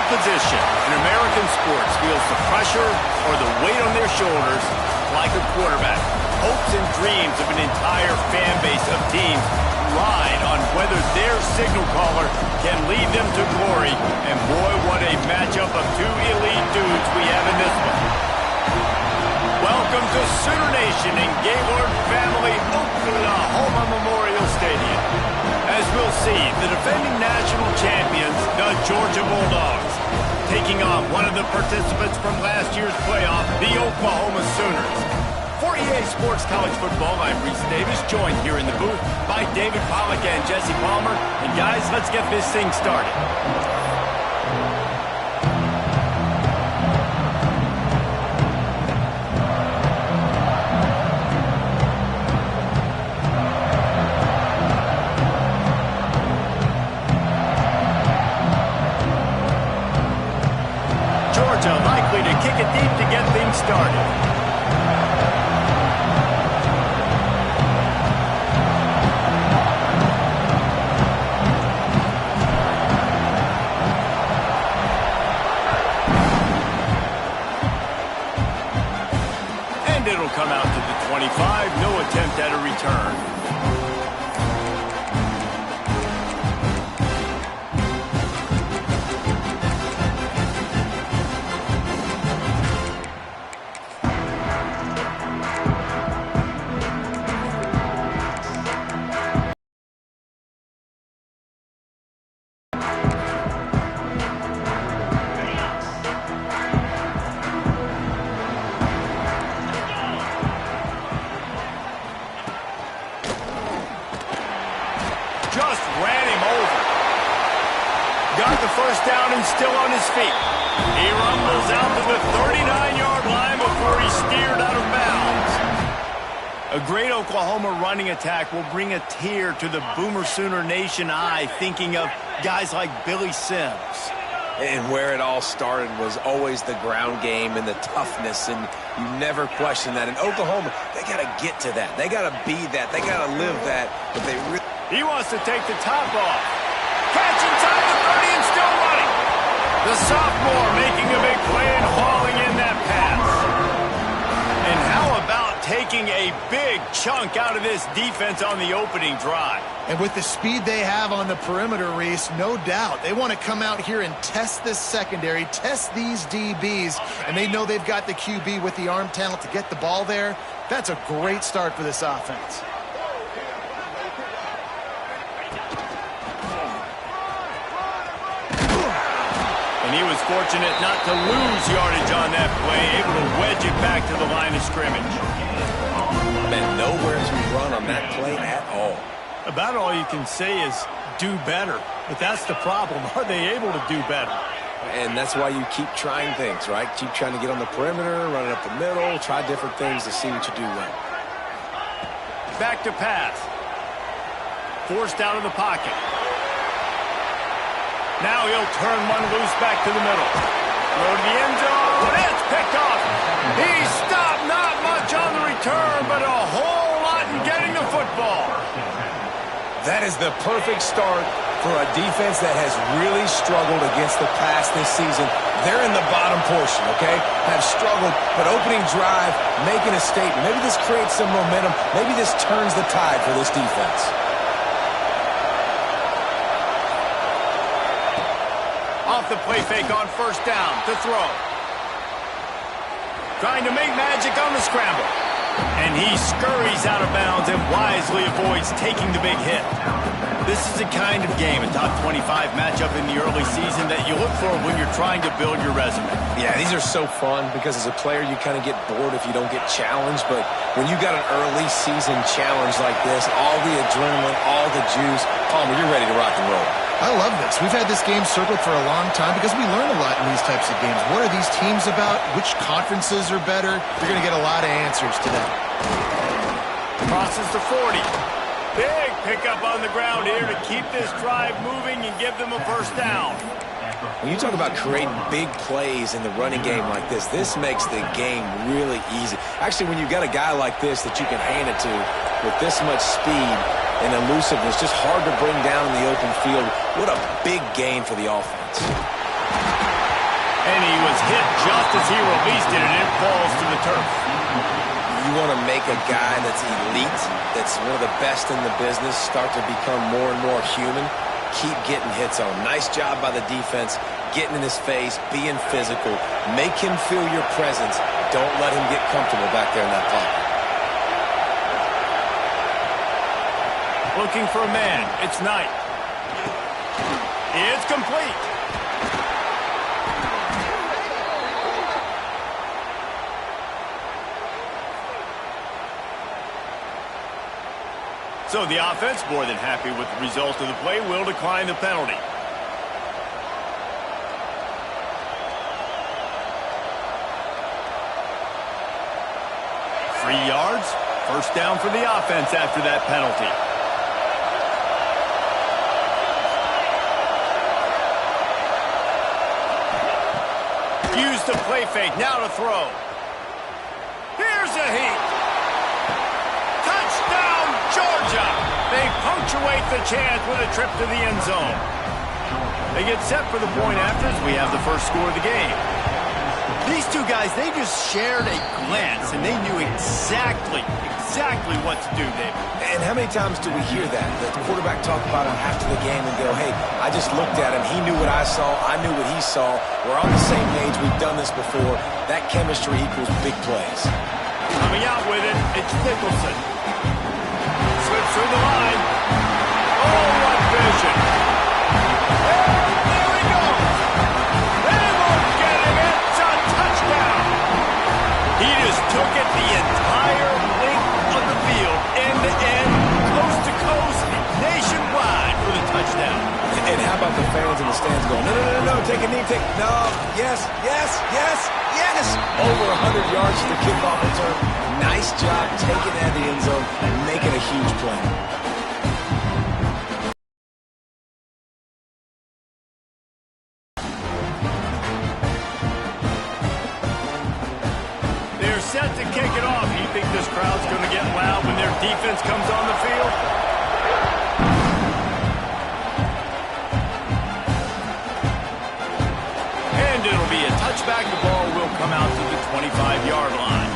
position in American sports feels the pressure or the weight on their shoulders like a quarterback. Hopes and dreams of an entire fan base of teams ride on whether their signal caller can lead them to glory. And boy, what a matchup of two elite dudes we have in this one. Welcome to Sooner Nation and Gaylord Family Oklahoma Memorial Stadium. As we'll see, the defending national champions, the Georgia Bulldogs, taking on one of the participants from last year's playoff, the Oklahoma Sooners. For EA Sports College Football, I'm Reese Davis, joined here in the booth by David Pollack and Jesse Palmer. And guys, let's get this thing started. Georgia likely to kick it deep to get things started. It'll come out to the 25. No attempt at a return. Just ran him over. Got the first down and still on his feet. He rumbles out to the 39-yard line before he's steered out of bounds. A great Oklahoma running attack will bring a tear to the Boomer Sooner Nation eye, thinking of guys like Billy Sims. And where it all started was always the ground game and the toughness, and you never question that. In Oklahoma, they got to get to that. They got to be that. They got to live that, but they really... He wants to take the top off. Catch inside the 30 and still running. The sophomore making a big play and hauling in that pass. And how about taking a big chunk out of this defense on the opening drive? And with the speed they have on the perimeter, Reese, no doubt they want to come out here and test this secondary, test these DBs, and they know they've got the QB with the arm talent to get the ball there. That's a great start for this offense. And he was fortunate not to lose yardage on that play, able to wedge it back to the line of scrimmage. And nowhere to run on that play at all. About all you can say is do better. But that's the problem. Are they able to do better? And that's why you keep trying things, right? Keep trying to get on the perimeter, running up the middle, try different things to see what you do well. Back to pass. Forced out of the pocket. Now he'll turn one loose back to the middle. Throw to the end zone. It's picked off. He stopped not much on the return, but a whole lot in getting the football. That is the perfect start for a defense that has really struggled against the pass this season. They're in the bottom portion, okay? Have struggled, but opening drive, making a statement. Maybe this creates some momentum. Maybe this turns the tide for this defense. Off the play fake on first down to throw. Trying to make magic on the scramble. And he scurries out of bounds and wisely avoids taking the big hit. This is the kind of game, a top 25 matchup in the early season, that you look for when you're trying to build your resume. Yeah, these are so fun because as a player you kind of get bored if you don't get challenged. But when you got an early season challenge like this, all the adrenaline, all the juice, Palmer, you're ready to rock and roll. I love this. We've had this game circled for a long time because we learn a lot in these types of games. What are these teams about? Which conferences are better? You're going to get a lot of answers today. Crosses the 40. Big pickup on the ground here to keep this drive moving and give them a first down. When you talk about creating big plays in the running game like this makes the game really easy. Actually, when you've got a guy like this that you can hand it to with this much speed and elusiveness, just hard to bring down in the open field, what a big gain for the offense. And he was hit just as he released it, and it falls to the turf. You want to make a guy that's elite, that's one of the best in the business, start to become more and more human, keep getting hits on him. Nice job by the defense, getting in his face, being physical. Make him feel your presence. Don't let him get comfortable back there in that pocket. Looking for a man. It's Knight. It's complete. So the offense, more than happy with the result of the play, will decline the penalty. Three yards, first down for the offense after that penalty. Use the play fake, now to throw. Here's a heat. Touchdown, Georgia! They punctuate the chance with a trip to the end zone. They get set for the point after as we have the first score of the game. These two guys, they just shared a glance, and they knew exactly what to do, David. And how many times do we hear that? The quarterback talk about him after the game and go, hey, I just looked at him. He knew what I saw. I knew what he saw. We're on the same page. We've done this before. That chemistry equals big plays. Coming out with it, it's Nicholson. Slips through the line. Oh, what vision. And there he goes. They won't get him. It's a touchdown. He just took it the entire length of the field, end to end, coast to coast, nationwide for the touchdown. And how about the fans in the stands going, no, take a knee, no, yes. Over 100 yards to the kickoff return. Nice job taking that to the end zone and making a huge play. They're set to kick it off. You think this crowd's going to get loud when their defense comes on the field? And it'll be a touchback. The ball will come out to the 25-yard line.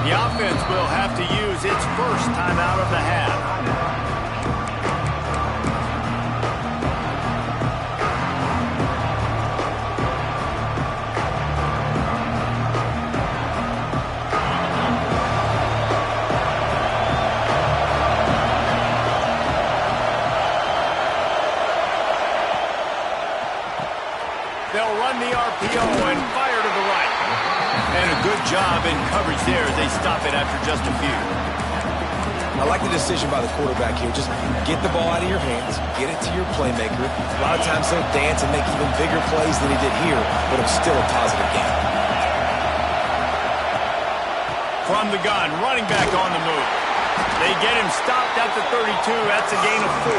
The offense will have to use its first timeout of the half. They'll run the RPO and fire to the right. And a good job in coverage there as they stop it after just a few. I like the decision by the quarterback here. Just get the ball out of your hands, get it to your playmaker. A lot of times he'll dance and make even bigger plays than he did here, but it was still a positive game. From the gun, running back on the move. They get him stopped at the 32. That's a gain of 4.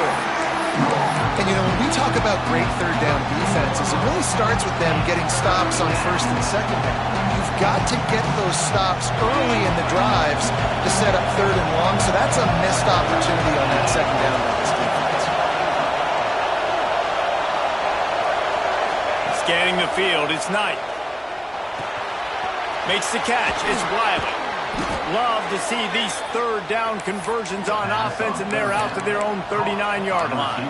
And, you know, when we talk about great third down defenses, it really starts with them getting stops on first and second down. You've got to get those stops early in the drives to set up third and long, so that's a missed opportunity on that second down by this defense. Scanning the field, it's Knight. Makes the catch, it's Wiley. Love to see these third down conversions on offense, and they're out to their own 39-yard line.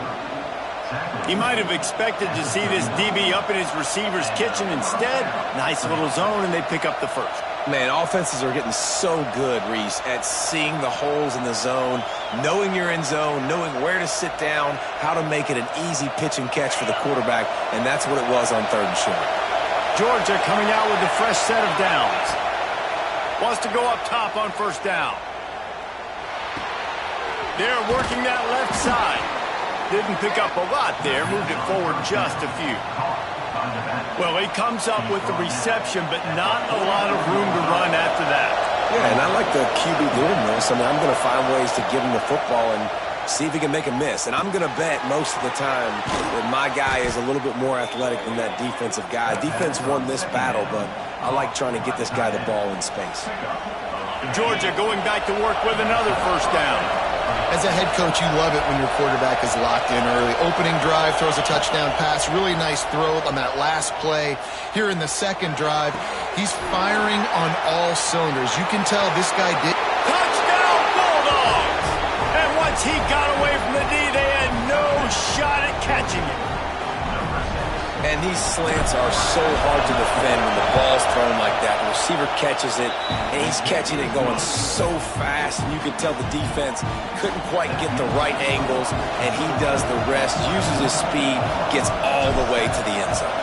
He might have expected to see this DB up in his receiver's kitchen. Instead, nice little zone, and they pick up the first. Man, offenses are getting so good, Reese, at seeing the holes in the zone, knowing you're in zone, knowing where to sit down, how to make it an easy pitch and catch for the quarterback, and that's what it was on third and short. Georgia coming out with a fresh set of downs. Wants to go up top on first down. They're working that left side. Didn't pick up a lot there, moved it forward just a few. Well, he comes up with the reception, but not a lot of room to run after that. Yeah, and I like the QB doing this. I mean, I'm going to find ways to give him the football and see if he can make a miss. And I'm going to bet most of the time that my guy is a little bit more athletic than that defensive guy. Defense won this battle, but I like trying to get this guy the ball in space. Georgia going back to work with another first down. As a head coach, you love it when your quarterback is locked in early. Opening drive, throws a touchdown pass. Really nice throw on that last play. Here in the second drive, he's firing on all cylinders. You can tell this guy did. Touchdown, Bulldogs! And once he got away from the D, they had no shot at catching him. And these slants are so hard to defend when the ball's thrown like that. The receiver catches it, and he's catching it going so fast, and you can tell the defense couldn't quite get the right angles, and he does the rest, uses his speed, gets all the way to the end zone.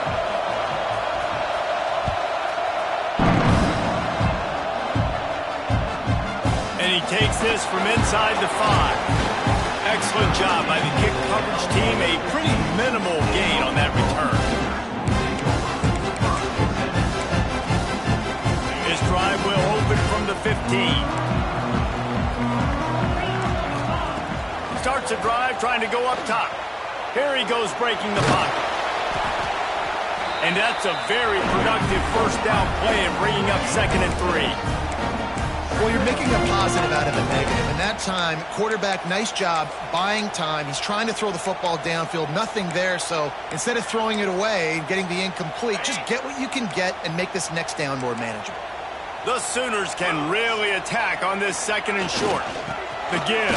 And he takes this from inside the 5. Excellent job by the kick coverage team. A pretty minimal gain on that return. This drive will open from the 15. Starts a drive trying to go up top. Here he goes breaking the pocket. And that's a very productive first down play and bringing up 2nd and 3. Well, you're making a positive out of a negative. And that time, quarterback, nice job buying time. He's trying to throw the football downfield. Nothing there. So instead of throwing it away and getting the incomplete, just get what you can get and make this next down more manageable. The Sooners can really attack on this 2nd and short. The give.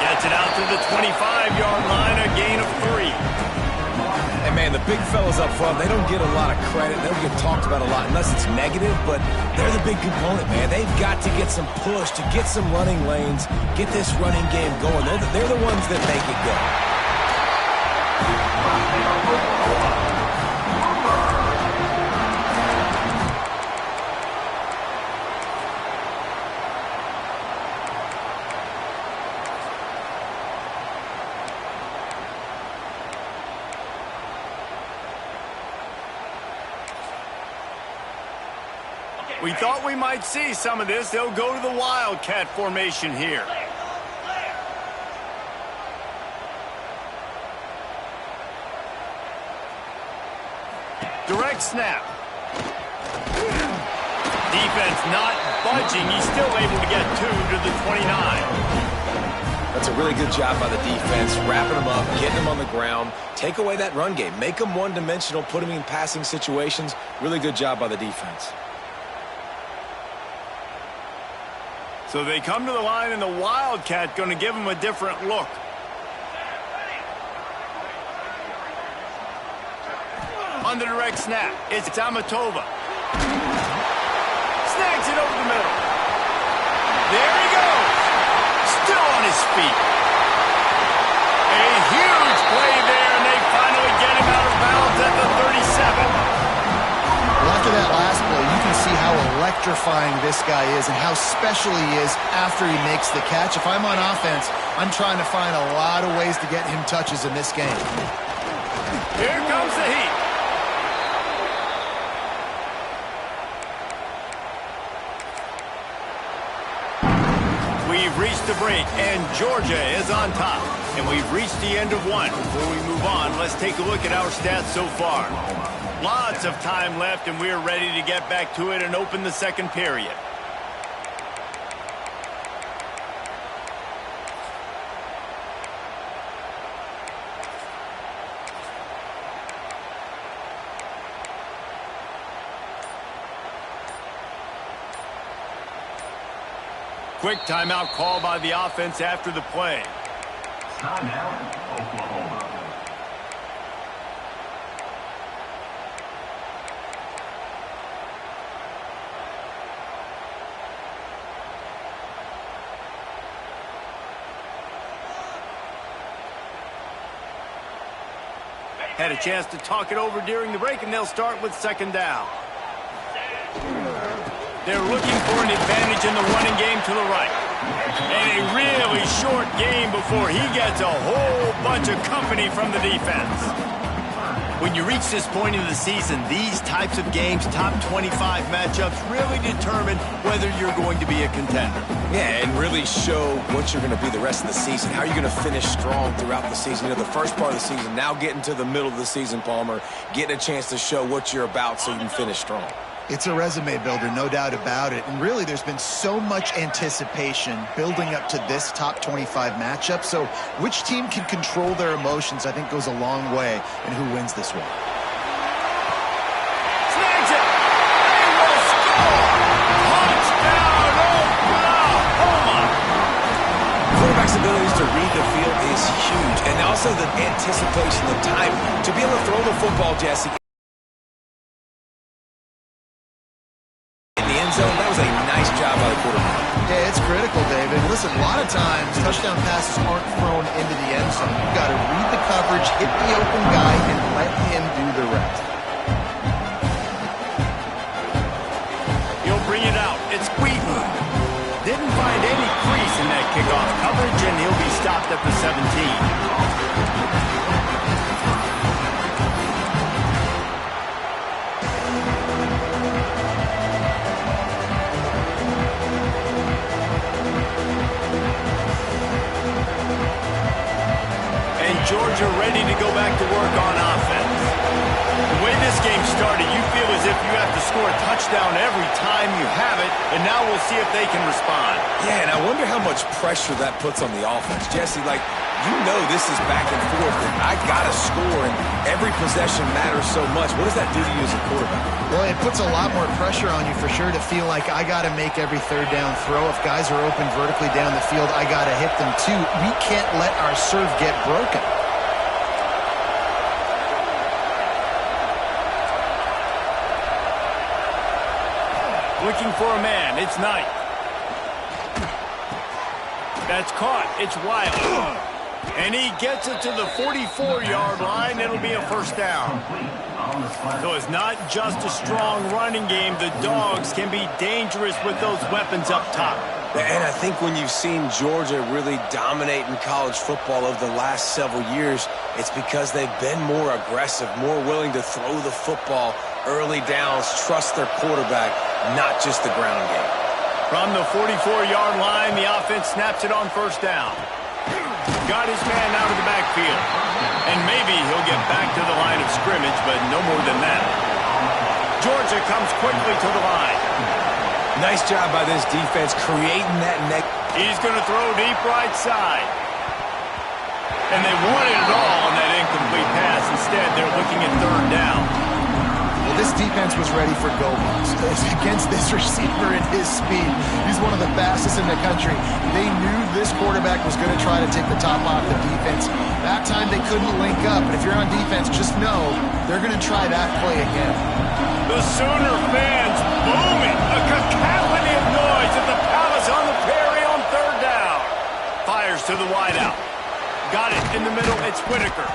Gets it out to the 25-yard line, a gain of 3. And, man, the big fellas up front, they don't get a lot of credit. They don't get talked about a lot unless it's negative, but they're the big component, man. They've got to get some push, to get some running lanes, get this running game going. They're the ones that make it go. We thought we might see some of this. They'll go to the Wildcat formation here. Direct snap. Defense not budging. He's still able to get 2 to the 29. That's a really good job by the defense, wrapping them up, getting them on the ground, take away that run game, make them one-dimensional, put them in passing situations. Really good job by the defense. So they come to the line, and the Wildcat going to give them a different look. On the direct snap, it's Amatova. Snags it over the middle. There he goes. Still on his feet. A huge play there, and they finally get him out of bounds at the 37. Well, after that last play, you can see how electrifying this guy is and how special he is after he makes the catch. If I'm on offense, I'm trying to find a lot of ways to get him touches in this game. Here comes the heat. We've reached the break, and Georgia is on top. And we've reached the end of one. Before we move on, let's take a look at our stats so far. Lots of time left, and we're ready to get back to it and open the second period. Quick timeout call by the offense after the play. Timeout, Oklahoma. Had a chance to talk it over during the break, and they'll start with 2nd down. They're looking for an advantage in the running game to the right. And a really short game before he gets a whole bunch of company from the defense. When you reach this point in the season, these types of games, top 25 matchups, really determine whether you're going to be a contender. Yeah, and really show what you're going to be the rest of the season. How are you going to finish strong throughout the season? You know, the first part of the season, now getting to the middle of the season, Palmer, getting a chance to show what you're about so you can finish strong. It's a resume builder, no doubt about it. And really, there's been so much anticipation building up to this top 25 matchup. So which team can control their emotions, I think, goes a long way in who wins this one. Snags it! They will score! Touchdown, Oklahoma! Quarterback's abilities to read the field is huge. And also the anticipation, the time to be able to throw the football, Jesse. Zone. That was a nice job by the quarterback. Yeah, it's critical, David. Listen, a lot of times touchdown passes aren't thrown into the end zone. You've got to read the coverage, hit the open guy, and let him do the rest. He'll bring it out. It's Wheaton. Didn't find any crease in that kickoff coverage, and he'll be stopped at the 17. Georgia ready to go back to work on offense. The way this game started, you feel as if you have to score a touchdown every time you have it, and now we'll see if they can respond. Yeah, and I wonder how much pressure that puts on the offense. Jesse, like, you know this is back and forth, and I got to score, and every possession matters so much. What does that do to you as a quarterback? Well, it puts a lot more pressure on you for sure to feel like I got to make every third down throw. If guys are open vertically down the field, I got to hit them too. We can't let our serve get broken. Looking for a man. It's Knight. That's caught. It's Wiley. And he gets it to the 44-yard line. It'll be a first down. So it's not just a strong running game. The Dogs can be dangerous with those weapons up top. And I think when you've seen Georgia really dominate in college football over the last several years, it's because they've been more aggressive, more willing to throw the football early downs, trust their quarterback, not just the ground game. From the 44-yard line, the offense snaps it on first down. Got his man out of the backfield. And maybe he'll get back to the line of scrimmage, but no more than that. Georgia comes quickly to the line. Nice job by this defense creating that neck. He's going to throw deep right side. And they wanted it all on that incomplete pass. Instead, they're looking at third down. Well, this defense was ready for go-balls. Against this receiver at his speed, he's one of the fastest in the country. They knew this quarterback was going to try to take the top off the defense. That time they couldn't link up, but if you're on defense, just know they're going to try that play again. The Sooner fans booming. A cacophony of noise at the Palace on the Prairie on third down. Fires to the wideout. Got it in the middle. It's Whitaker.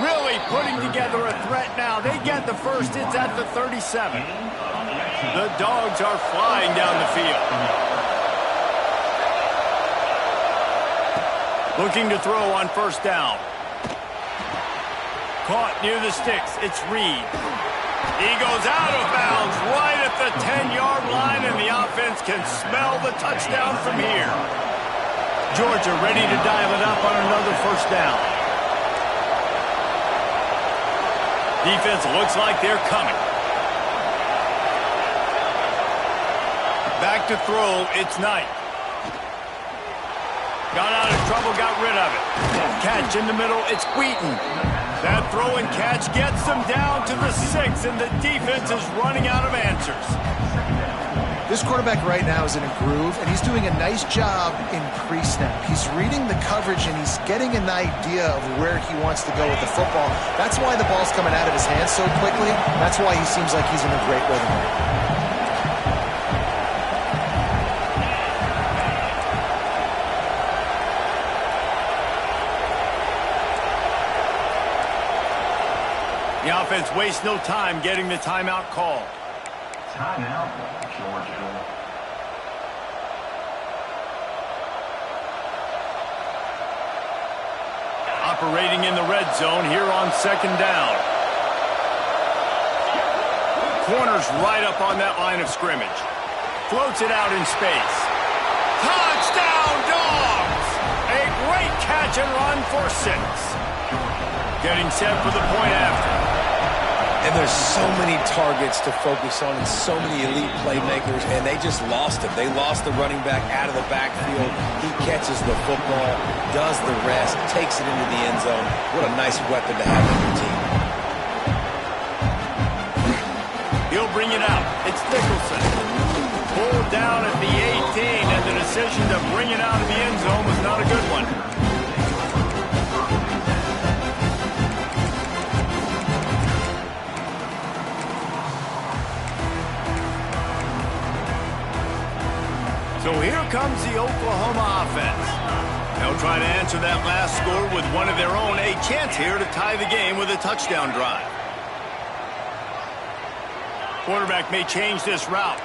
Really putting together a threat now. They get the first. It's at the 37. The Dogs are flying down the field. Looking to throw on first down. Caught near the sticks. It's Reed. He goes out of bounds right at the 10-yard line, and the offense can smell the touchdown from here. Georgia ready to dial it up on another first down. Defense looks like they're coming. Back to throw, it's Knight. Got out of trouble, got rid of it. Catch in the middle, it's Wheaton. That throw and catch gets them down to the 6, and the defense is running out of answers. This quarterback right now is in a groove, and he's doing a nice job in pre-snap. He's reading the coverage, and he's getting an idea of where he wants to go with the football. That's why the ball's coming out of his hands so quickly. That's why he seems like he's in a great rhythm right now. The offense wastes no time getting the timeout call. Timeout, Georgia. Operating in the red zone here on second down. corner's right up on that line of scrimmage. Floats it out in space. Touchdown, Dogs! A great catch and run for 6. Getting set for the point after. And there's so many targets to focus on and so many elite playmakers, and they just lost him. They lost the running back out of the backfield. He catches the football, does the rest, takes it into the end zone. What a nice weapon to have on your team. He'll bring it out. It's Nicholson. Pulled down at the 18, and the decision to bring it out of the end zone was not a good one. So here comes the Oklahoma offense. They'll try to answer that last score with one of their own. A chance here to tie the game with a touchdown drive. Quarterback may change this route.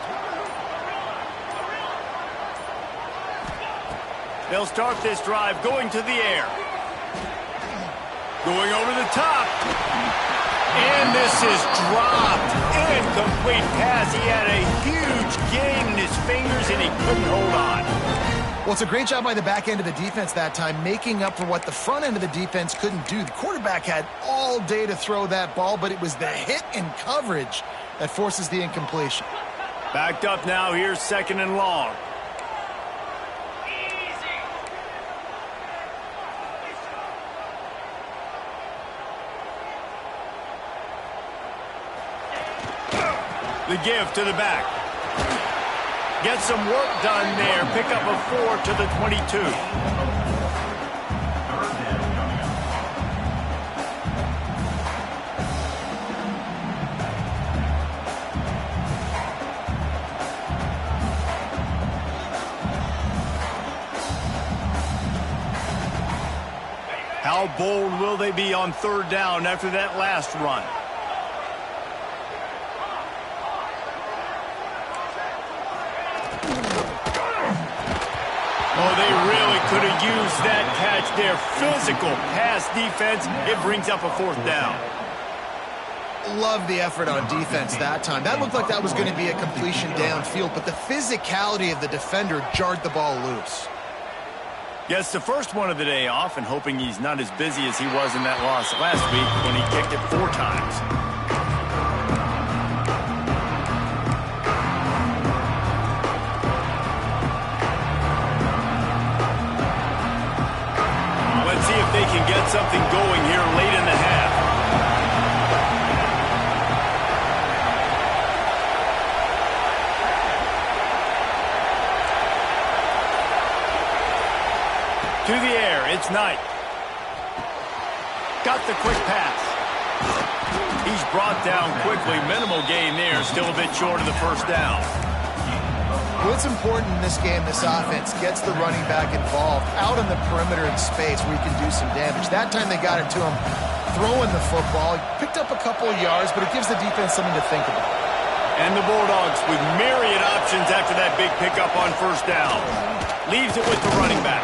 They'll start this drive going to the air. Going over the top. And this is dropped. Incomplete pass. He had a huge gain in his fingers, and he couldn't hold on. Well, it's a great job by the back end of the defense that time, making up for what the front end of the defense couldn't do. The quarterback had all day to throw that ball, but it was the hit and coverage that forces the incompletion. Backed up now. Here's 2nd and long. The give to the back. Get some work done there. Pick up a 4 to the 22. How bold will they be on 3rd down after that last run? Oh, they really could have used that catch there. Physical pass defense. It brings up a 4th down. Love the effort on defense that time. That looked like that was going to be a completion downfield, but the physicality of the defender jarred the ball loose. Gets the first one of the day off, and hoping he's not as busy as he was in that loss last week when he kicked it 4 times. See if they can get something going here late in the half. To the air, it's Knight. Got the quick pass. He's brought down quickly. Minimal gain there, still a bit short of the 1st down. What's important in this game, this offense gets the running back involved out on the perimeter in space where he can do some damage. That time they got it to him throwing the football. He picked up a couple of yards, but it gives the defense something to think about. And the Bulldogs with myriad options after that big pickup on 1st down. Leaves it with the running back.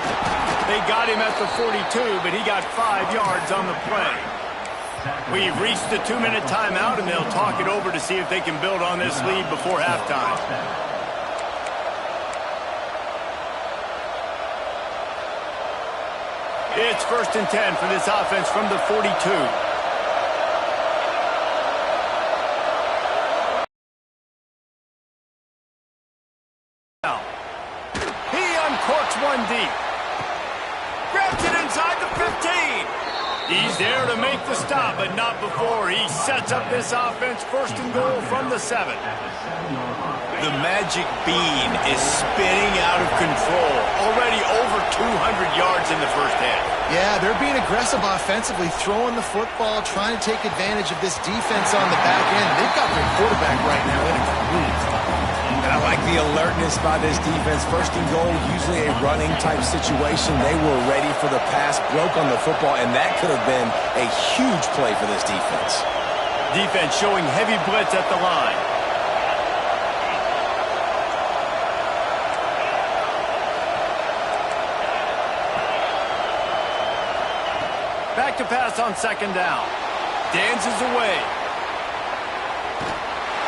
They got him at the 42, but he got 5 yards on the play. We've reached the 2-minute timeout, and they'll talk it over to see if they can build on this lead before halftime. It's 1st and 10 for this offense from the 42. He uncorks one deep. Grabs it inside the 15. He's there to make the stop, but not before he sets up this offense 1st and goal from the 7. The magic bean is spinning out of control. Already over 200 yards in the 1st half. Yeah, they're being aggressive offensively, throwing the football, trying to take advantage of this defense on the back end. They've got their quarterback right now in a groove. And I like the alertness by this defense. 1st and goal, usually a running type situation. They were ready for the pass, broke on the football, and that could have been a huge play for this defense. Defense showing heavy blitz at the line. Back to pass on 2nd down. Dances away.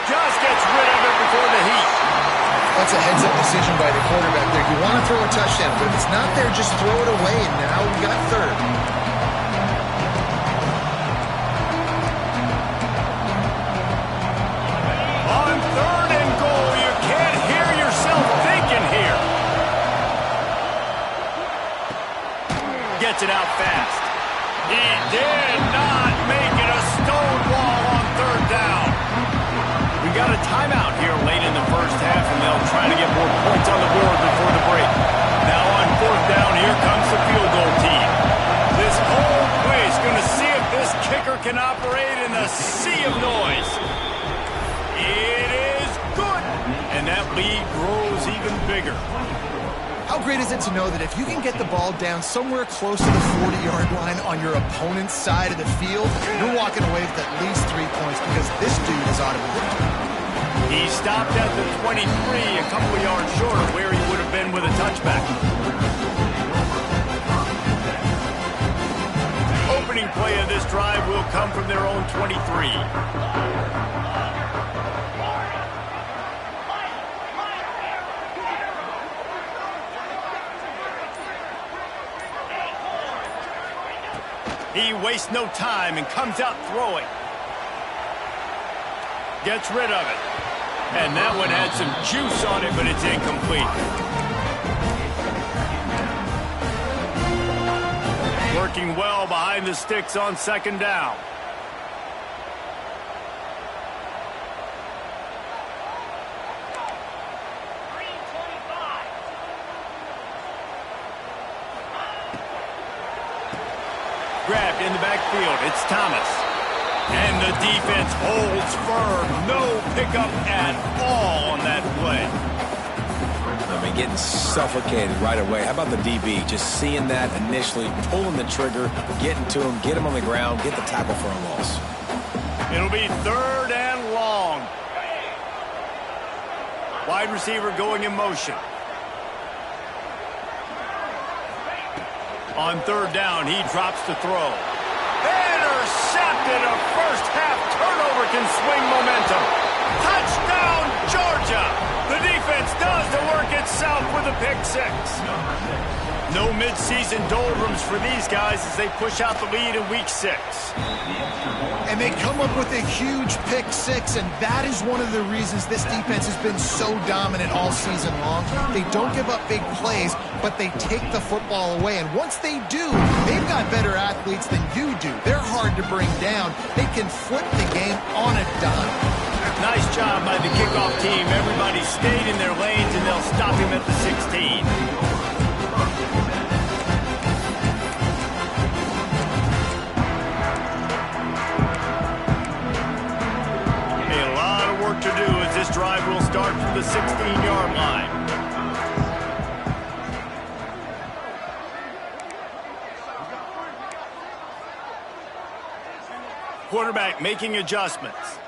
just gets rid of it before the heat. That's a heads-up decision by the quarterback there. You want to throw a touchdown, but if it's not there, just throw it away, and now we got third. On 3rd and goal, you can't hear yourself thinking here. Gets it out fast. He did not make it a stone wall on 3rd down. We got a timeout here late in the first half, and they'll try to get more points on the board before the break. Now on 4th down, here comes the field goal team. This whole place going to see if this kicker can operate in the sea of noise. It is good, and that lead grows even bigger. How great is it to know that if you can get the ball down somewhere close to the 40-yard line on your opponent's side of the field, you're walking away with at least 3 points because this dude is automatic. He stopped at the 23, a couple of yards short of where he would have been with a touchback. Opening play of this drive will come from their own 23. He wastes no time and comes out throwing. Gets rid of it. And that one had some juice on it, but it's incomplete. Working well behind the sticks on 2nd down. Grabbed in the backfield. It's Thomas. And the defense holds firm. No pickup at all on that play. I mean, getting suffocated right away. How about the DB? Just seeing that initially, pulling the trigger, getting to him, get him on the ground, get the tackle for a loss. It'll be 3rd and long. Wide receiver going in motion. On 3rd down, he drops to throw. Intercepted. A first-half turnover can swing momentum. Touchdown, Georgia. The defense does the work itself with a pick 6. No midseason doldrums for these guys as they push out the lead in week 6. And they come up with a huge pick 6, and that is one of the reasons this defense has been so dominant all season long. They don't give up big plays, but they take the football away. And once they do, they've got better athletes than you do. They're hard to bring down. They can flip the game on a dime. Nice job by the kickoff team. Everybody stayed in their lanes, and they'll stop him at the 16. To do as this drive will start from the 16-yard line. Quarterback making adjustments.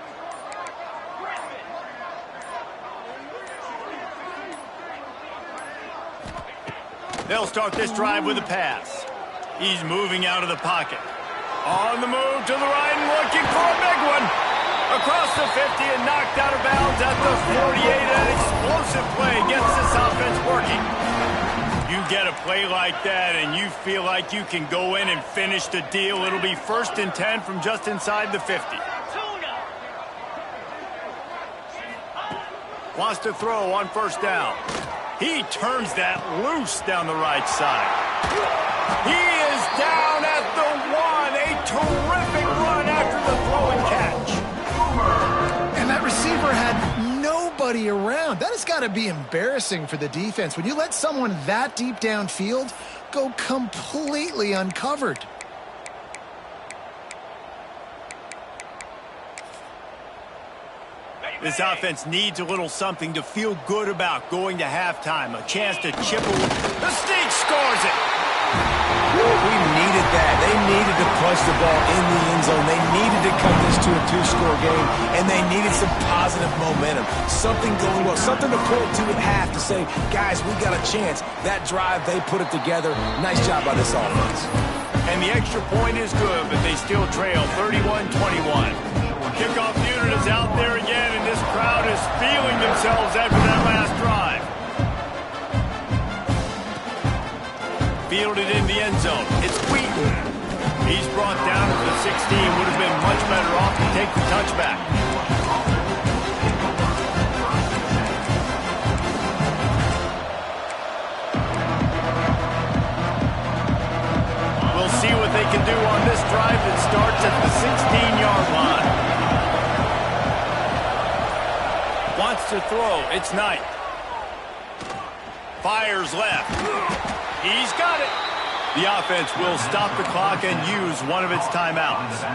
They'll start this drive with a pass. He's moving out of the pocket. On the move to the right and looking for a big one. Across the 50 and knocked out of bounds at the 48. An explosive play gets this offense working. You get a play like that and you feel like you can go in and finish the deal. It'll be 1st and 10 from just inside the 50. Wants to throw on 1st down. He turns that loose down the right side. He is down at the 1. A terrific run after the throw and catch. And that receiver had nobody around. That has got to be embarrassing for the defense. When you let someone that deep downfield go completely uncovered. This offense needs a little something to feel good about going to halftime. A chance to chip away. The Sneak scores it. We needed that. They needed to punch the ball in the end zone. They needed to cut this to a 2-score game, and they needed some positive momentum. Something going well, something to point to at half to say, guys, we got a chance. That drive, they put it together. Nice job by this offense. And the extra point is good, but they still trail 31-21. Kickoff unit is out there again, and this crowd is feeling themselves after that last drive. Fielded in the end zone. It's Wheaton. He's brought down to the 16. Would have been much better off to take the touchback. We'll see what they can do on this drive that starts at the 16-yard line. Wants to throw. It's Knight. Fires left. He's got it. The offense will stop the clock and use one of its timeouts.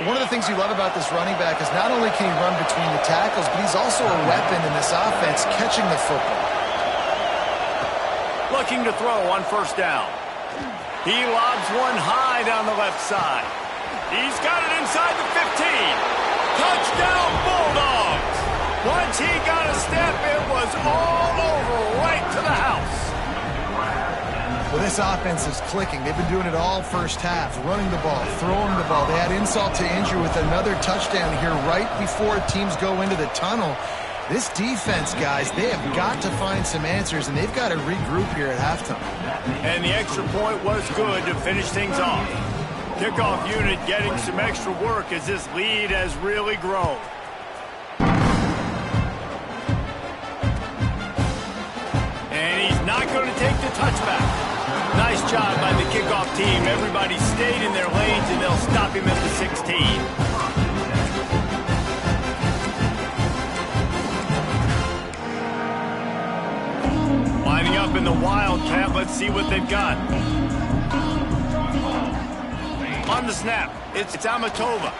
One of the things you love about this running back is not only can he run between the tackles, but he's also a weapon in this offense catching the football. Looking to throw on first down. He lobs one high down the left side. He's got it inside the 15. Touchdown, Bulldogs! Once he got a step, it was all over right to the house. Well, this offense is clicking. They've been doing it all first half, running the ball, throwing the ball. They had insult to injury with another touchdown here right before teams go into the tunnel. This defense, guys, they have got to find some answers, and they've got to regroup here at halftime. And the extra point was good to finish things off. Kickoff unit getting some extra work as this lead has really grown. And he's not going to take the touchback. Nice job by the kickoff team. Everybody stayed in their lanes, and they'll stop him at the 16. Lining up in the Wildcat. Let's see what they've got. On the snap, it's Amatova.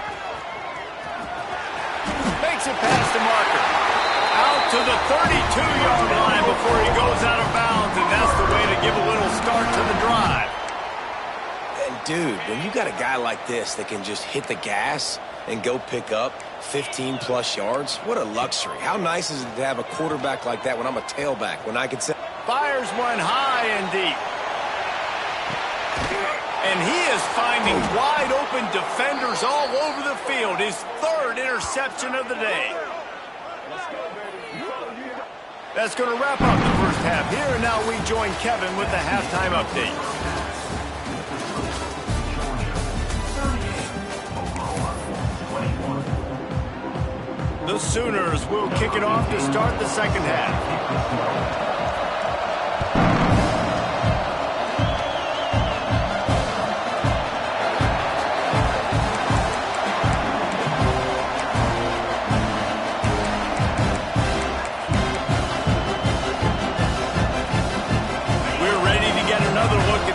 Makes it past the marker. Out to the 32-yard line before he goes out of bounds, and that's the way to give a little start to the drive. And, dude, when you got a guy like this that can just hit the gas and go pick up 15-plus yards, what a luxury. How nice is it to have a quarterback like that when I'm a tailback, when I can say... Fires one high and deep. And he is finding wide-open defenders all over the field. His third interception of the day. That's going to wrap up the first half here, and now we join Kevin with the halftime update. The Sooners will kick it off to start the second half.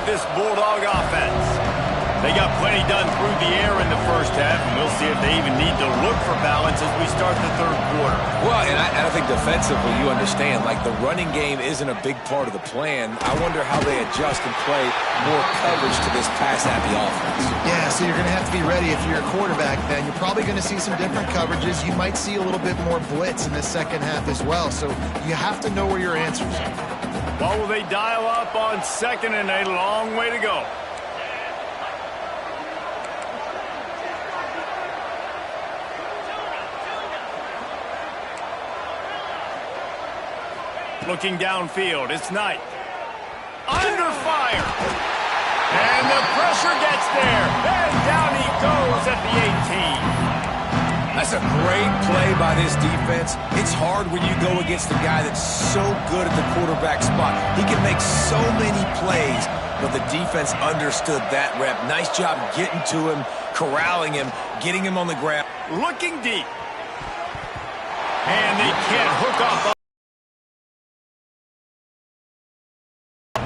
This Bulldog offense. They got plenty done through the air in the first half, and we'll see if they even need to look for balance as we start the third quarter. Well, and I think defensively, you understand, like the running game isn't a big part of the plan. I wonder how they adjust and play more coverage to this pass-happy offense. Yeah, so you're going to have to be ready if you're a quarterback then. You're probably going to see some different coverages. You might see a little bit more blitz in the second half as well, so you have to know where your answers are. What will they dial up on second and a long way to go? Looking downfield, it's Knight. Under fire. And the pressure gets there. And down he goes at the 18. That's a great play by this defense. It's hard when you go against a guy that's so good at the quarterback spot. He can make so many plays, but the defense understood that rep. Nice job getting to him, corralling him, getting him on the ground. Looking deep. And they can't hook up.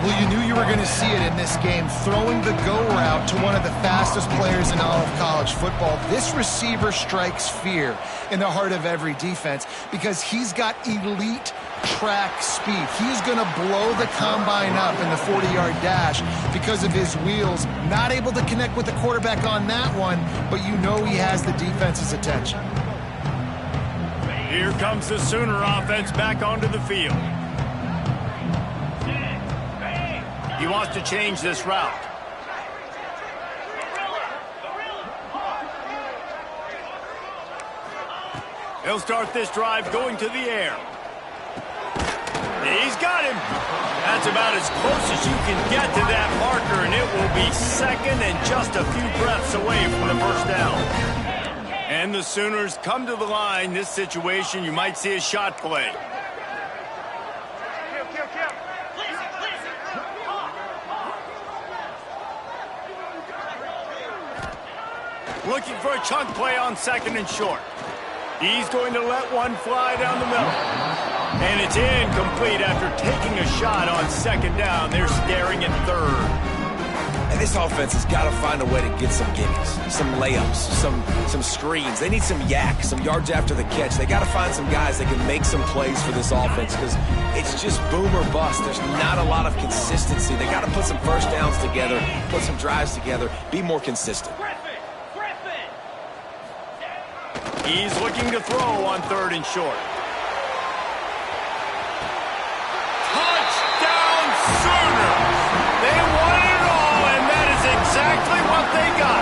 Well, you knew you were going to see it in this game, throwing the go route to one of the fastest players in all of college football. This receiver strikes fear in the heart of every defense because he's got elite track speed. He's going to blow the combine up in the 40-yard dash because of his wheels. Not able to connect with the quarterback on that one, but you know he has the defense's attention. Here comes the Sooner offense back onto the field. He wants to change this route. He'll start this drive going to the air. He's got him. That's about as close as you can get to that marker, and it will be second and just a few breaths away from the first down. And the Sooners come to the line. This situation, you might see a shot play. Looking for a chunk play on second and short. He's going to let one fly down the middle. And it's incomplete after taking a shot on second down. They're staring at third. And this offense has got to find a way to get some gimmies, some layups, some screens. They need some yak, some yards after the catch. They got to find some guys that can make some plays for this offense because it's just boom or bust. There's not a lot of consistency. They got to put some first downs together, put some drives together, be more consistent. He's looking to throw on third and short. Touchdown Sooners! They won it all, and that is exactly what they got.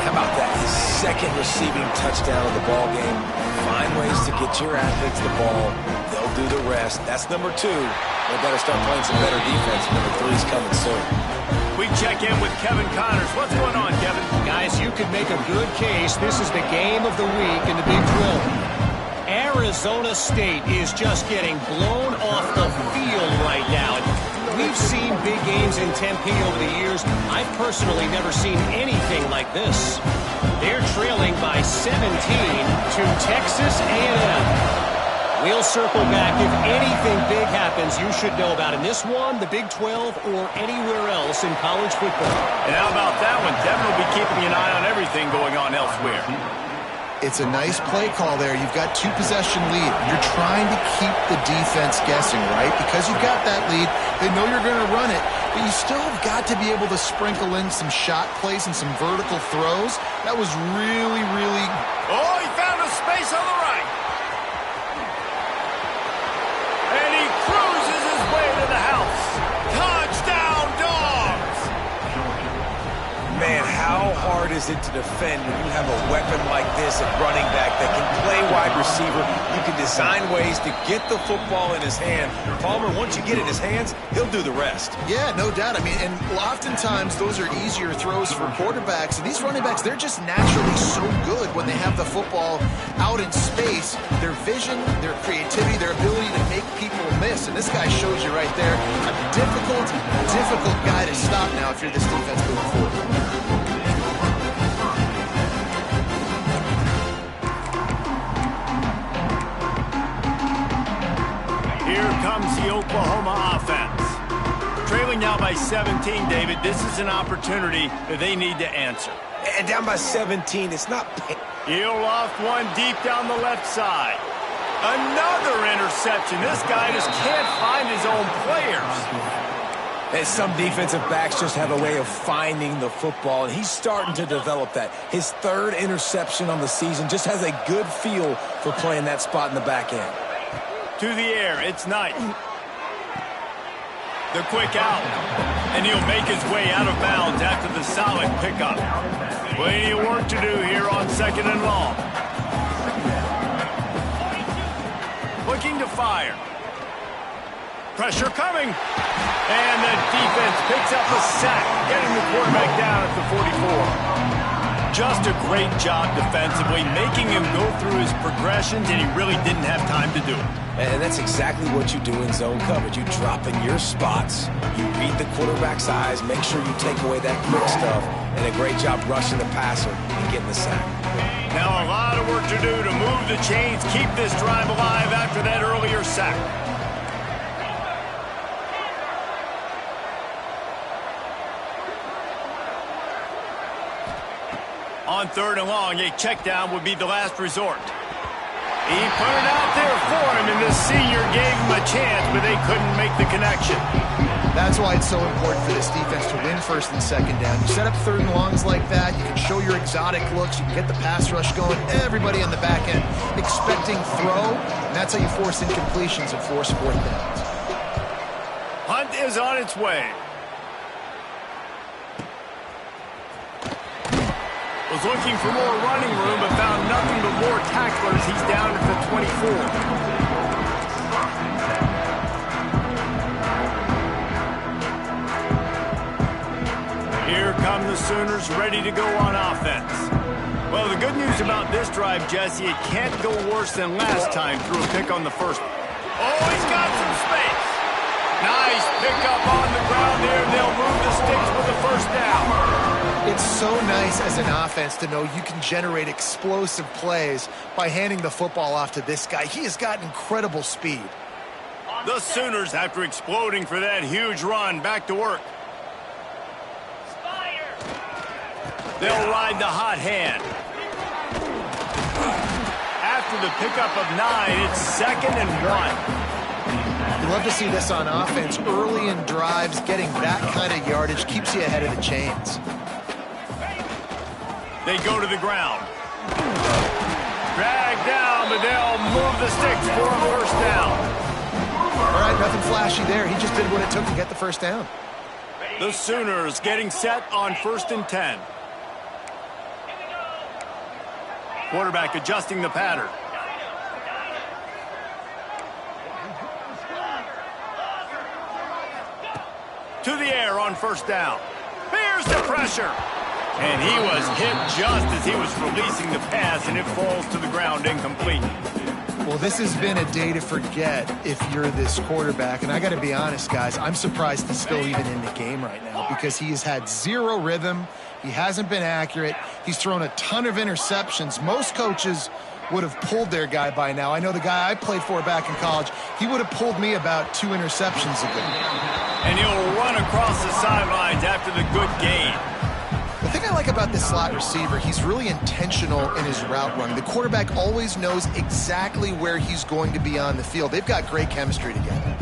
How about that? His second receiving touchdown of the ball game. Find ways to get your athletes the ball. They'll do the rest. That's number 2. They better start playing some better defense. Number 3 is coming soon. We check in with Kevin Connors. What's going on, Kevin? Guys, you could make a good case. This is the game of the week in the Big 12. Arizona State is just getting blown off the field right now. We've seen big games in Tempe over the years. I've personally never seen anything like this. They're trailing by 17 to Texas A&M. We'll circle back. If anything big happens, you should know about in this one, the Big 12, or anywhere else in college football. And how about that one? Devin will be keeping an eye on everything going on elsewhere. It's a nice play call there. You've got 2-possession lead. You're trying to keep the defense guessing, right? Because you've got that lead, they know you're going to run it, but you still have got to be able to sprinkle in some shot plays and some vertical throws. That was really, really... Oh, he found a space on the right. And he cruises his way to the house. Touchdown, Dogs! Man, how hard is it to defend when you have a weapon like this at running back that can play wide receiver? You can design ways to get the football in his hand. Palmer, once you get it in his hands, he'll do the rest. Yeah, no doubt. I mean, and oftentimes those are easier throws for quarterbacks. And these running backs, they're just naturally so good when they have the football out in space. Their vision, their creativity, their ability to make people miss. And this guy shows you right there a difficult guy to stop now if you're this defense moving forward. Here comes the Oklahoma offense. Trailing now by 17, David. This is an opportunity that they need to answer. And down by 17, it's not... He'll loft one deep down the left side. Another interception. This guy just can't find his own players. And some defensive backs just have a way of finding the football, and he's starting to develop that. His 3rd interception on the season, just has a good feel for playing that spot in the back end. To the air, it's Knight. The quick out, and he'll make his way out of bounds after the solid pickup. Plenty of work to do here on second and long. Looking to fire. Pressure coming. And the defense picks up a sack, getting the quarterback down at the 44. Just a great job defensively, making him go through his progressions, and he really didn't have time to do it. And that's exactly what you do in zone coverage. You drop in your spots, you read the quarterback's eyes, make sure you take away that quick stuff, and a great job rushing the passer and getting the sack. Now a lot of work to do to move the chains, keep this drive alive after that earlier sack. On third and long, a check down would be the last resort. He put it out there for him, and the senior gave him a chance, but they couldn't make the connection. That's why it's so important for this defense to win first and second down. You set up third and longs like that, you can show your exotic looks, you can get the pass rush going, everybody on the back end expecting throw, and that's how you force incompletions and force 4th downs. Hunt is on its way. Was looking for more running room, but found nothing but more tacklers. He's down at the 24. Here come the Sooners ready to go on offense. Well, the good news about this drive, Jesse, it can't go worse than last time through a pick on the first. Oh, he's got some space. Nice pickup on the ground there. They'll move the sticks with the first down. It's so nice as an offense to know you can generate explosive plays by handing the football off to this guy. He has got incredible speed. The Sooners, after exploding for that huge run, back to work. They'll ride the hot hand. After the pickup of 9, it's 2nd and 1. You love to see this on offense. Early in drives, getting that kind of yardage keeps you ahead of the chains. They go to the ground. Drag down, but they'll move the sticks for a first down. All right, nothing flashy there. He just did what it took to get the first down. The Sooners getting set on 1st and 10. Quarterback adjusting the pattern. To the air on 1st down. Here's the pressure. And he was hit just as he was releasing the pass, and it falls to the ground incomplete. Well, this has been a day to forget if you're this quarterback. And I got to be honest, guys, I'm surprised he's still even in the game right now because he has had zero rhythm. He hasn't been accurate. He's thrown a ton of interceptions. Most coaches would have pulled their guy by now. I know the guy I played for back in college, he would have pulled me about 2 interceptions ago. And he'll run across the sidelines after the good gain. The thing I like about this slot receiver, he's really intentional in his route running. The quarterback always knows exactly where he's going to be on the field. They've got great chemistry together.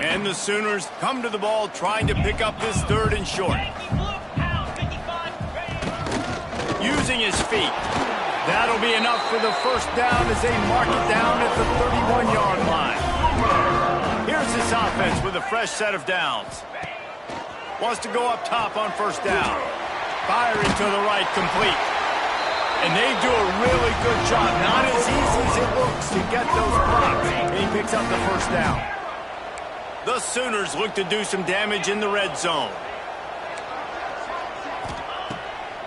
And the Sooners come to the ball trying to pick up this 3rd and short. Using his feet. That'll be enough for the first down as they mark it down at the 31-yard line. Here's this offense with a fresh set of downs. Wants to go up top on 1st down. Firing to the right, complete. And they do a really good job. Not as easy as it looks to get those blocks. And he picks up the first down. The Sooners look to do some damage in the red zone.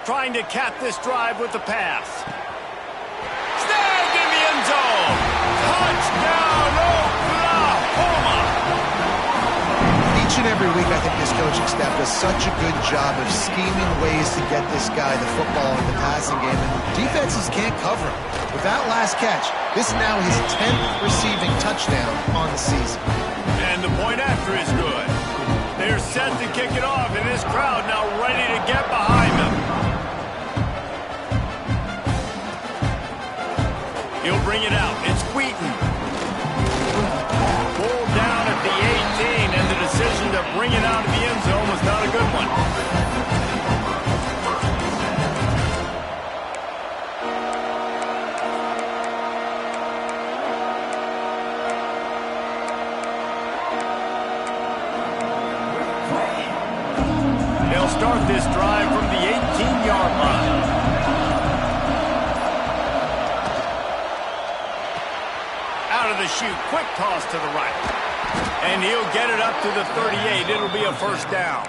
Trying to cap this drive with the pass. Snagged in the end zone. Touchdown, Oklahoma. Each and every week, I think this coaching staff does such a good job of scheming ways to get this guy the football in the passing game, and defenses can't cover him. With that last catch, this is now his 10th receiving touchdown on the season. And the point after is good. They're set to kick it off, and this crowd now ready to get behind them. He'll bring it out. It's Wheaton. Pulled down at the 18, and the decision to bring it out of the end zone was not a good one. They'll start this drive from the 18-yard line. The shoot, quick toss to the right. And he'll get it up to the 38. It'll be a first down.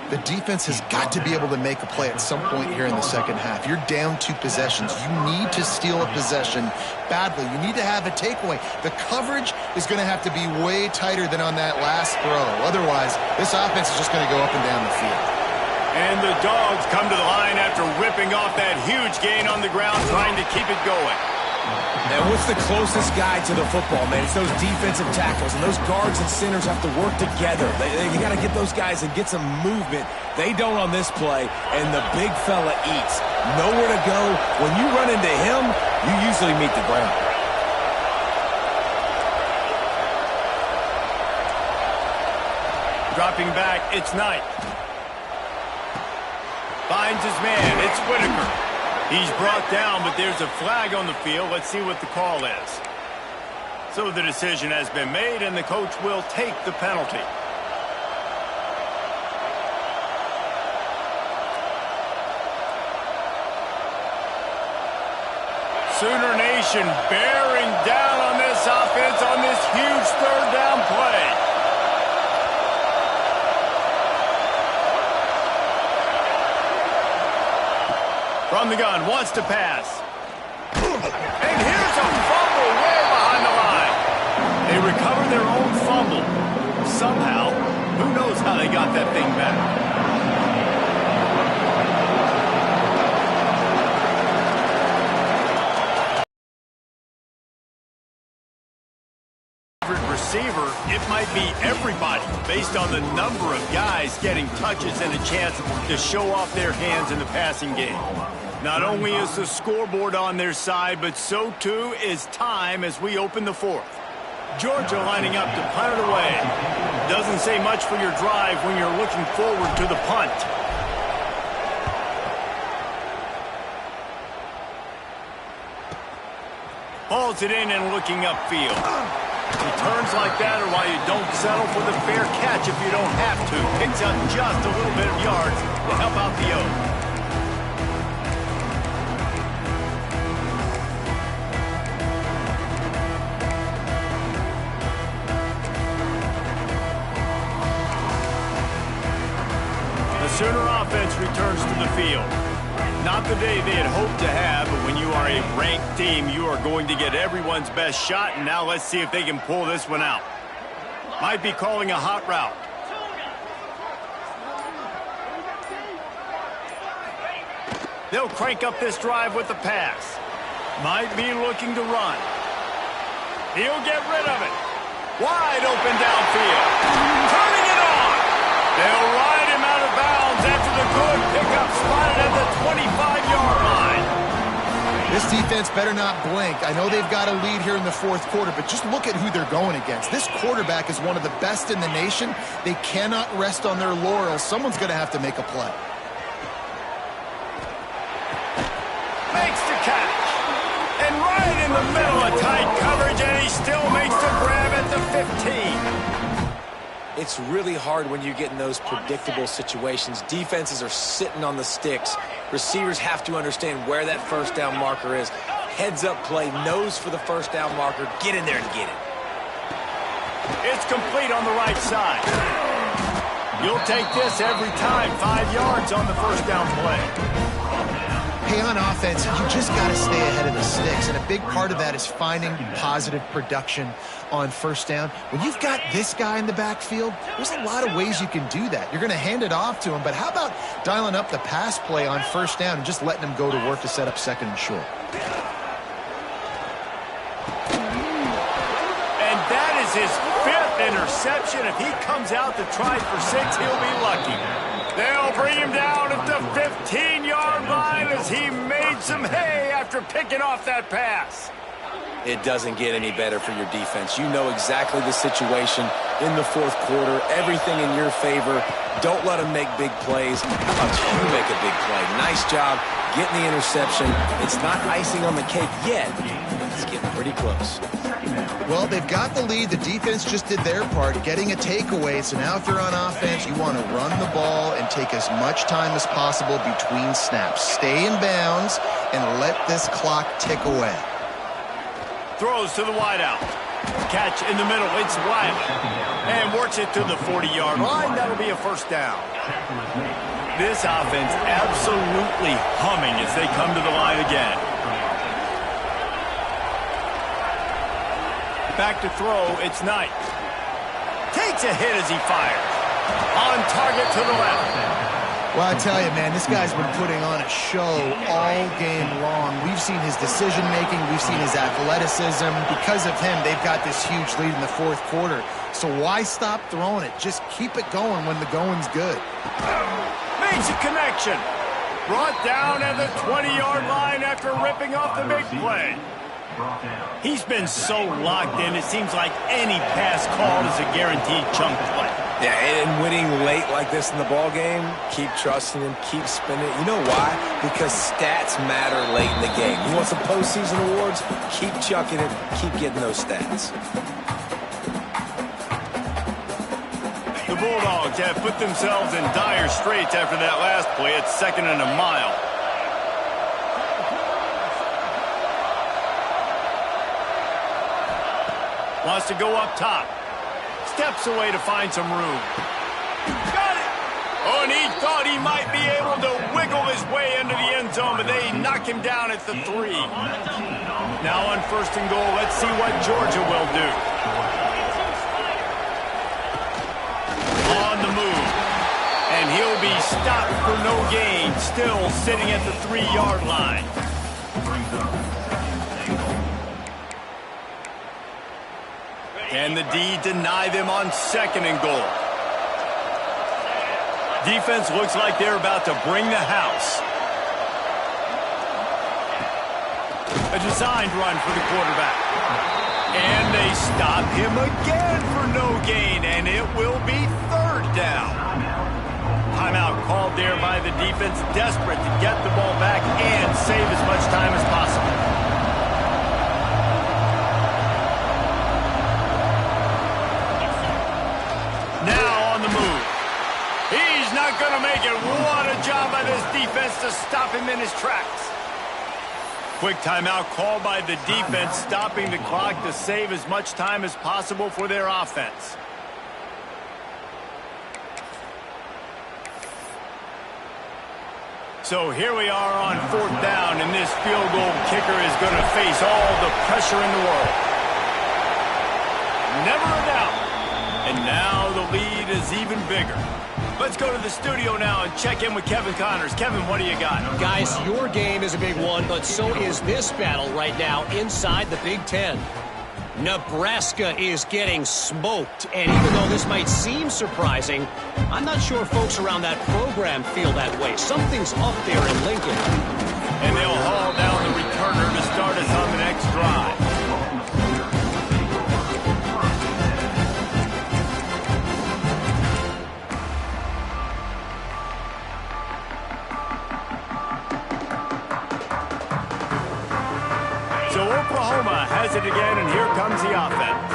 The defense has got to be able to make a play at some point here in the second half. You're down 2 possessions. You need to steal a possession badly. You need to have a takeaway. The coverage is going to have to be way tighter than on that last throw. Otherwise, this offense is just going to go up and down the field. And the Dogs come to the line after ripping off that huge gain on the ground, trying to keep it going. And what's the closest guy to the football, man? It's those defensive tackles, and those guards and centers have to work together. You got to get those guys and get some movement. They don't on this play, and the big fella eats. Nowhere to go. When you run into him, you usually meet the ground. Dropping back, it's Knight. Finds his man, it's Whitaker. He's brought down, but there's a flag on the field. Let's see what the call is. So the decision has been made, and the coach will take the penalty. Sooner Nation bearing down on this offense on this huge third down play. From the gun, wants to pass. And here's a fumble way behind the line. They recover their own fumble. Somehow, who knows how they got that thing back. Receiver, it might be everybody based on the number of guys getting touches and a chance to show off their hands in the passing game. Not only is the scoreboard on their side, but so too is time as we open the fourth. Georgia lining up to punt it away. Doesn't say much for your drive when you're looking forward to the punt. Hauls it in and looking upfield. Returns like that are why you don't settle for the fair catch if you don't have to. Picks up just a little bit of yards to help out the O. The Sooner offense returns to the field. Not the day they had hoped to have, but when you are a ranked team, you are going to get everyone's best shot, and now let's see if they can pull this one out. Might be calling a hot route. They'll crank up this drive with the pass. Might be looking to run. He'll get rid of it. Wide open downfield. Turning it on. They'll ride him out of bounds after the good pickup spotted at the 25-yard line. This defense better not blink. I know they've got a lead here in the fourth quarter, but just look at who they're going against. This quarterback is one of the best in the nation. They cannot rest on their laurels. Someone's going to have to make a play. Makes the catch. And right in the middle of tight coverage, and he still makes the grab at the 15. It's really hard when you get in those predictable situations. Defenses are sitting on the sticks. Receivers have to understand where that first down marker is. Heads up play, nose for the first down marker. Get in there and get it. It's complete on the right side. You'll take this every time. 5 yards on the first down play. Hey, on offense, you just got to stay ahead of the sticks, and a big part of that is finding positive production on first down. When you've got this guy in the backfield, there's a lot of ways you can do that. You're going to hand it off to him, but how about dialing up the pass play on first down and just letting him go to work to set up second and short? And that is his 5th interception. If he comes out to try for 6, he'll be lucky. They'll bring him down at the 15-yard line as he made some hay after picking off that pass. It doesn't get any better for your defense. You know exactly the situation in the fourth quarter. Everything in your favor. Don't let them make big plays. How about you make a big play? Nice job getting the interception. It's not icing on the cake yet. It's getting pretty close. Well, they've got the lead. The defense just did their part, getting a takeaway. So now if you're on offense, you want to run the ball and take as much time as possible between snaps. Stay in bounds and let this clock tick away. Throws to the wideout. Catch in the middle. It's Wiley. And works it to the 40-yard line. That'll be a first down. This offense absolutely humming as they come to the line again. Back to throw, it's Knight. Takes a hit as he fires. On target to the left. Well, I tell you, man, this guy's been putting on a show all game long. We've seen his decision-making. We've seen his athleticism. Because of him, they've got this huge lead in the fourth quarter. So why stop throwing it? Just keep it going when the going's good. Makes a connection. Brought down at the 20-yard line after ripping off the big play. He's been so locked in, it seems like any pass called is a guaranteed chunk play. Yeah, and winning late like this in the ball game, keep trusting him, keep spinning. You know why? Because stats matter late in the game. You want some postseason awards? Keep chucking it, keep getting those stats. The Bulldogs have put themselves in dire straits after that last play. It's 2nd and a mile. Wants to go up top. Steps away to find some room. Got it! Oh, and he thought he might be able to wiggle his way into the end zone, but they knock him down at the 3. Now on 1st and goal, let's see what Georgia will do. On the move. And he'll be stopped for no gain, still sitting at the 3-yard line. And the D deny them on 2nd and goal. Defense looks like they're about to bring the house. A designed run for the quarterback. And they stop him again for no gain, and it will be 3rd down. Timeout called there by the defense, desperate to get the ball back and save as much time as possible. Now on the move. He's not going to make it. What a job by this defense to stop him in his tracks. Quick timeout called by the defense, stopping the clock to save as much time as possible for their offense. So here we are on 4th down, and this field goal kicker is going to face all the pressure in the world. Never a doubt. And now the lead is even bigger. Let's go to the studio now and check in with Kevin Connors. Kevin, what do you got? Guys, your game is a big one, but so is this battle right now inside the Big Ten. Nebraska is getting smoked, and even though this might seem surprising, I'm not sure folks around that program feel that way. Something's up there in Lincoln. And they'll haul down the returner to start us on the next drive. So Oklahoma has it again, and here comes the offense.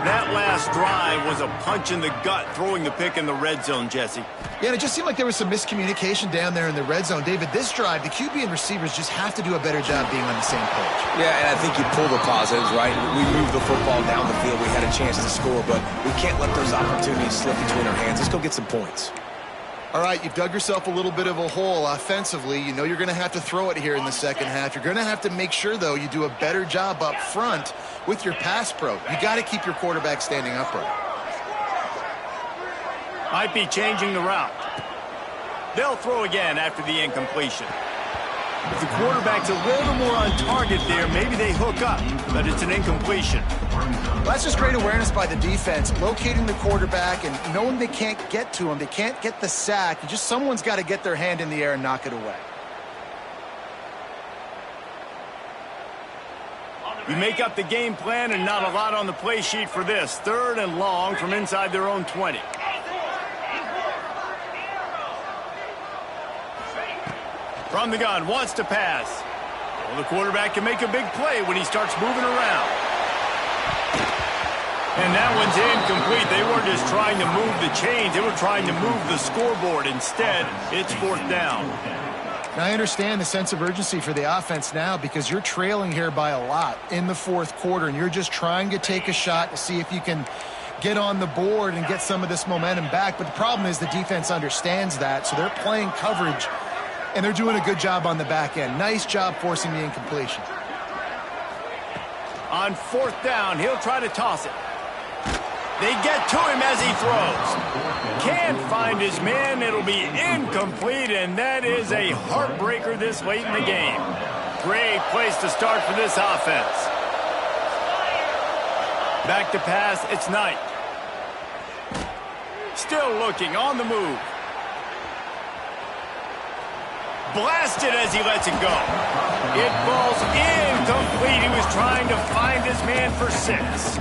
That last drive was a punch in the gut, throwing the pick in the red zone, Jesse. Yeah, and it just seemed like there was some miscommunication down there in the red zone. David, this drive, the QB and receivers just have to do a better job being on the same page. Yeah, and I think you pull the positives, right? We moved the football down the field. We had a chance to score, but we can't let those opportunities slip between our hands. Let's go get some points. All right, you've dug yourself a little bit of a hole offensively. You know you're going to have to throw it here in the second half. You're going to have to make sure, though, you do a better job up front with your pass pro. You got to keep your quarterback standing upright. Might be changing the route. They'll throw again after the incompletion. If the quarterback's a little more on target there, maybe they hook up, but it's an incompletion. Well, that's just great awareness by the defense, locating the quarterback and knowing they can't get to him. They can't get the sack. Just someone's got to get their hand in the air and knock it away. You make up the game plan and not a lot on the play sheet for this. 3rd and long from inside their own 20. From the gun, wants to pass. Well, the quarterback can make a big play when he starts moving around. And that one's incomplete. They weren't just trying to move the chains. They were trying to move the scoreboard. Instead, it's 4th down. Now, I understand the sense of urgency for the offense now because you're trailing here by a lot in the 4th quarter, and you're just trying to take a shot to see if you can get on the board and get some of this momentum back. But the problem is the defense understands that, so they're playing coverage, and they're doing a good job on the back end. Nice job forcing the incompletion. On 4th down, he'll try to toss it. They get to him as he throws. Can't find his man. It'll be incomplete, and that is a heartbreaker this late in the game. Great place to start for this offense. Back to pass, it's Knight. Still looking, on the move. Blasted as he lets it go. It falls incomplete. He was trying to find his man for 6.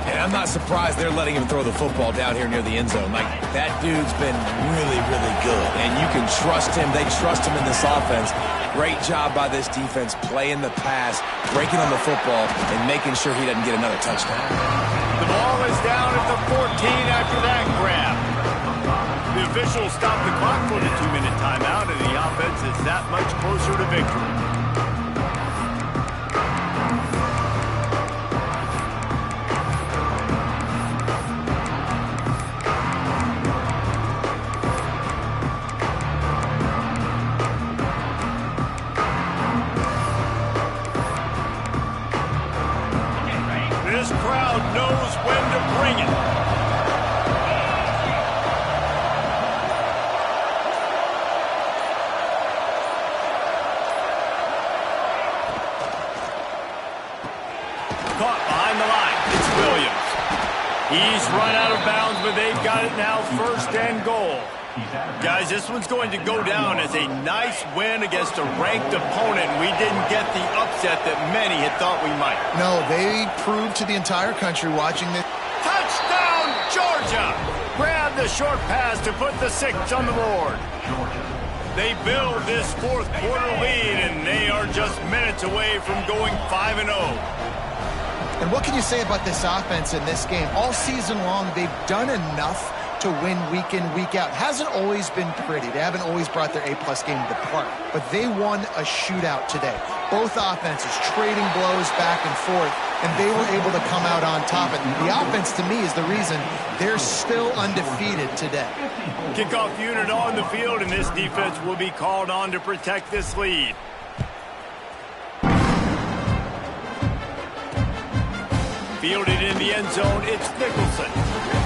And I'm not surprised they're letting him throw the football down here near the end zone. Like, that dude's been really, really good. And you can trust him. They trust him in this offense. Great job by this defense playing the pass, breaking on the football, and making sure he doesn't get another touchdown. The ball is down at the 14 after that grab. The officials stop the clock for the 2-minute timeout, and the offense is that much closer to victory. He's run out of bounds, but they've got it now, 1st and goal. Guys, this one's going to go down as a nice win against a ranked opponent. We didn't get the upset that many had thought we might. No, they proved to the entire country watching this. Touchdown, Georgia! Grab the short pass to put the 6 on the board. They build this 4th quarter lead, and they are just minutes away from going 5-0. And what can you say about this offense in this game? All season long, they've done enough to win week in, week out. Hasn't always been pretty. They haven't always brought their A-plus game to the park. But they won a shootout today. Both offenses trading blows back and forth, and they were able to come out on top. And the offense, to me, is the reason they're still undefeated today. Kickoff unit on the field, and this defense will be called on to protect this lead. Fielded in the end zone, it's Nicholson.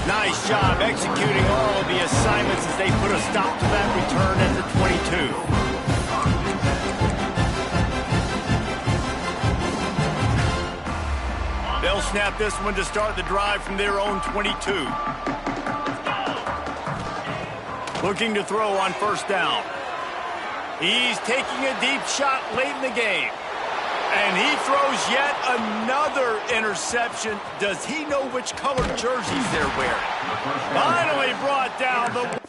Nice job executing all of the assignments as they put a stop to that return at the 22. They'll snap this one to start the drive from their own 22. Looking to throw on 1st down. He's taking a deep shot late in the game. And he throws yet another interception. Does he know which color jerseys they're wearing? Finally brought down the...